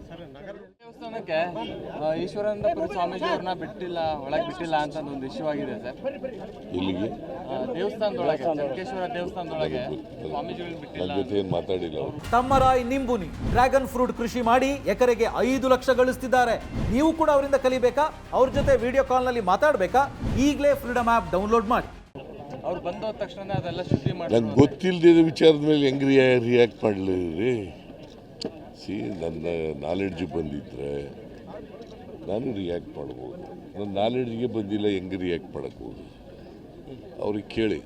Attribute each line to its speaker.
Speaker 1: ದೇವಸ್ಥಾನಕ್ಕೆ ಈಶ್ವರಾನಂದಪುರಿ ಸ್ವಾಮೀಜಿ ಅವ್ರನ್ನ ಬಿಟ್ಟಿಲ್ಲ, ಒಳಗೆ ಬಿಟ್ಟಿಲ್ಲ ಅಂತ ಒಂದು ಇಶ್ಯೂ ಆಗಿದೆ ಸರ್.
Speaker 2: ಇಲ್ಲಿಗೆ
Speaker 1: ದೇವಸ್ಥಾನದೊಳಗೆ, ಚನ್ಕೇಶ್ವರ ದೇವಸ್ಥಾನದೊಳಗೆ ಸ್ವಾಮೀಜಿಗಳನ್ನ ಬಿಟ್ಟಿಲ್ಲ.
Speaker 2: ನನ್ನ ಜೊತೆ ಏನು ಮಾತಾಡಿಲ್ಲ ಅವರು.
Speaker 3: ತಮ್ಮರಾಯ್ ನಿಂಬುನಿ ಡ್ರ್ಯಾಗನ್ ಫ್ರೂಟ್ ಕೃಷಿ ಮಾಡಿ ಎಕರೆಗೆ 5 ಲಕ್ಷ ಗಳಿಸ್ತಿದ್ದಾರೆ. ನೀವು ಕೂಡ ಅವರಿಂದ ಕಲಿಬೇಕಾ? ಅವ್ರ ಜೊತೆ ವಿಡಿಯೋ ಕಾಲ್ನಲ್ಲಿ ಮಾತಾಡಬೇಕಾ? ಈಗಲೇ ಫ್ರೀಡಮ್ ಆ್ಯಪ್ ಡೌನ್ಲೋಡ್ ಮಾಡಿ.
Speaker 1: ಅವ್ರು ಬಂದ ತಕ್ಷಣ ಅದೆಲ್ಲ ಶುದ್ಧಿ ಮಾಡಿ
Speaker 2: ನಂಗೆ ಗೊತ್ತಿಲ್ಲದ ವಿಚಾರದ ಮೇಲೆ ಹೆಂಗೆ ರಿಯಾಕ್ಟ್ ಮಾಡಲಿ ರೀ? ಸಿ, ನನ್ನ ನಾಲೆಡ್ಜ್ ಬಂದಿದ್ದರೆ ನಾನು ರಿಯಾಕ್ಟ್ ಮಾಡ್ಬೋದು. ನನ್ನ ನಾಲೆಡ್ಜ್ಗೆ ಬಂದಿಲ್ಲ, ಹೆಂಗೆ ರಿಯಾಕ್ಟ್ ಮಾಡೋಕ್ಕೋದು? ಅವ್ರಿಗೆ ಕೇಳಿ.